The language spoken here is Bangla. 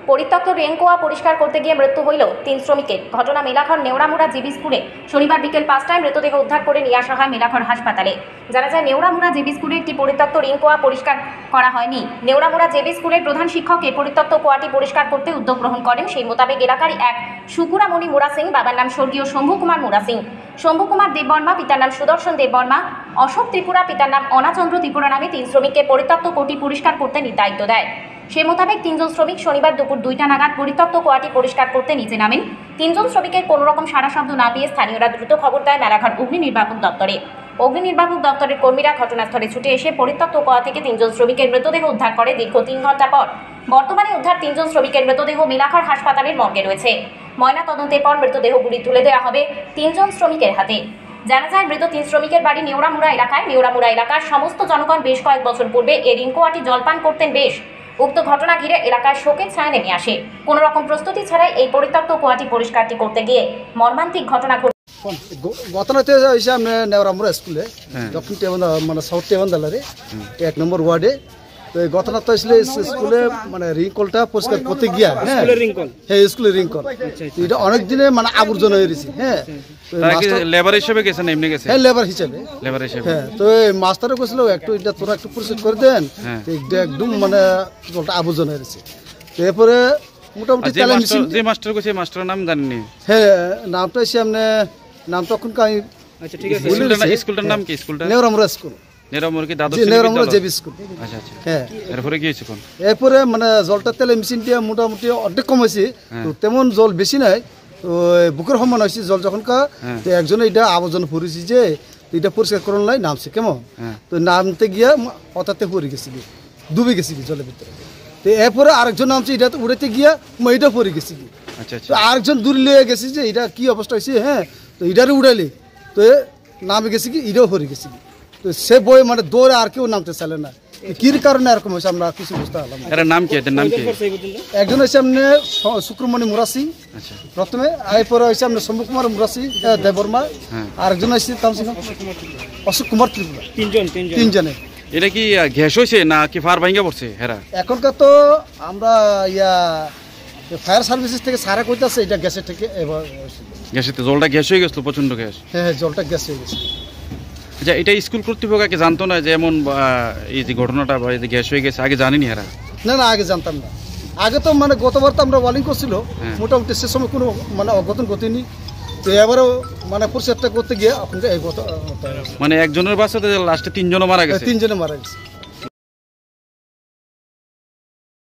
পরিত্যক্ত রেনকোয়া পরিষ্কার করতে গিয়ে মৃত্যু হইল 3 শ্রমিকের। ঘটনা মেলাঘর নেওড়ামুড়া জিবি স্কুলে শনিবার বিকেল 5টায় মৃতদেহ উদ্ধার করে নিয়ে আসা হয় মেলাঘর হাসপাতালে। জানা যায় নেওড়ামুড়া জিবি স্কুলে একটি পরিত্যক্ত রেনকোয়া পরিষ্কার করা হয়নি। নেওড়ামুড়া জিবি স্কুলের প্রধান শিক্ষক এই পরিত্যক্ত কোয়াটি পরিষ্কার করতে উদ্যোগ গ্রহণ করেন। সেই মোতাবেক এলাকার এক সুকুরামণি মুরা সিং, বাবার নাম স্বর্গীয় শম্ভু কুমার মুরা সিং, শম্ভু কুমার দেববর্মা, পিতার নাম সুদর্শন দেববর্মা, অশোক ত্রিপুরা, পিতার নাম অনাচন্দ্র ত্রিপুরা নামে 3 শ্রমিককে পরিত্যক্ত কোটি পরিষ্কার করতে দায়িত্ব দেয়। সে মোতাবেক 3 জন শ্রমিক শনিবার দুপুর 2টা নাগাদ পরিত্যক্ত কোয়াটি পরিষ্কার করতে নিচে নামেন। 3 জন শ্রমিকের কোনো রকম সাড়া শব্দ না পেয়ে স্থানীয়রা দ্রুত খবর দেয় মেলাঘর অগ্নি নির্বাপক দপ্তরে। অগ্নি নির্বাপক দপ্তরের কর্মীরা ঘটনাস্থলে ছুটে এসে পরিত্যক্ত কোয়া থেকে 3 জন শ্রমিকের মৃতদেহ উদ্ধার করে দীর্ঘ 3 ঘন্টা পর। বর্তমানে উদ্ধার 3 জন শ্রমিকের মৃতদেহ মেলাঘর হাসপাতালের মর্গে রয়েছে। ময়না তদন্তের পর মৃতদেহগুলি তুলে দেওয়া হবে 3 জন শ্রমিকের হাতে। জানা যায় মৃত 3 শ্রমিকের বাড়ি নেওড়ামুড়া এলাকায়। নেওড়ামুড়া এলাকার সমস্ত জনগণ বেশ কয়েক বছর পূর্বে এই রিঙ্কোয়াটি জলপান করতেন বেশ। উক্ত ঘটনা ঘিরে এলাকায় শোকের ছায়া নেমে আসে। কোনো রকম প্রস্তুতি ছাড়াই এই পরিত্যক্ত কোয়াটি পরিষ্কারটি করতে গিয়ে মর্মান্তিক ঘটনা ঘটে। ঘটনাতে হয়েছে আমরা নেওড়ামুড়া স্কুলে দক্ষিণ টেবন্দা মানে সাউথ টেবন্দালারে 1 নম্বর ওয়ার্ডে। তো এই ঘটনাটা আসলে স্কুলে মানে রিংকলটা পরিষ্কার করতে গিয়া হ্যাঁ স্কুলের রিংকল এটা অনেক দিনে মানে আবর্জনা হয়ে গেছে। হ্যাঁ লেবার হিসেবে গেছেন এমনি গেছে? হ্যাঁ লেবার হিসেবে হ্যাঁ। তো এই মাস্টারে কইছিল একটু এটা তোরা একটু পরিষ্কার করে দেন, একদম মানে জলটা আবর্জনা হয়ে গেছে। এরপরে মোটামুটি যে মাস্টার কইছে মাস্টারের নাম জানেননি? হ্যাঁ নামটা এসে আপনি নাম তখন কাই। আচ্ছা ঠিক আছে। স্কুলটার নাম কি? স্কুলটা নেওড়ামুড়া স্কুল। নেওড়ামুড়া কি দাদু নেওড়ামুড়া জেবি স্কুল। আচ্ছা আচ্ছা। হ্যাঁ এরপরে কি হয়েছে কোন? এরপরে মানে জলটা তেলে মেশিন দিয়ে মোটামুটি অর্ধেক কমেছে। তো তেমন জল বেশি নাই। তো বুকের সমান হয়েছে জল যখন তো একজনে এটা আবর্জনা পড়েছি যে এটা পরিষ্কার করার লাই নামছে কেমন। তো নামতে গিয়া হঠাৎ পড়ে গেছি, ডুবে গেছি জলের ভিতরে। তো এরপরে আরেকজন নামছে এটা উড়াতে গিয়া এটা পড়ে গেছি। আচ্ছা আচ্ছা। তো আরেকজন দূরে লিয়ে গেছি যে এটা কি অবস্থা হয়েছে। হ্যাঁ তো এটারে উড়াইলে তো নামে গেছি কি এটাও পড়ে গেছি। তো সে বই মানে দৌড়ে আর কেউ নামতে চাইলে না। কি কারণে এরকম হয়েছে আমরা কিছু বুঝতে পারলাম না। নাম কি? এদের নাম কি? একজন হচ্ছে আপনি শুক্রমণি মুরা সিং প্রথমে, এরপরে হচ্ছে আপনি শম্ভু কুমার মুরা সিং দেববর্মা, আরেকজন হচ্ছে অশোক কুমার ত্রিপুরা। 3 জনে। এটা কি গ্যাস হয়েছে না কি ফায়ার ভাঙ্গা পড়ছে হেরা? এখনকার তো আমরা ফায়ার সার্ভিসেস থেকে সারা কইতাছে এটা গ্যাসের থেকে। গ্যাসের জলটা গ্যাস হয়ে গেছিল, প্রচন্ড গ্যাস। হ্যাঁ জলটা গ্যাস হয়ে গেছে। আচ্ছা এটা স্কুল কর্তৃপক্ষকে জানতো না যে এমন এই যে ঘটনাটা বা এই যে গ্যাস হয়ে গেছে? আগে জানিনি এরা? না না আগে জানতাম না। আগে তো মানে গতবার তো আমরা ওয়ার্নিং করছিল, মোটামুটি সে সময় কোনো মানে অঘটন ঘটেনি। তো এবারও মানে পরিষ্কারটা করতে গিয়ে এখন এই মানে একজনের বাসাতে লাস্টে 3 জন মারা গেছে। 3 জনে মারা গেছে।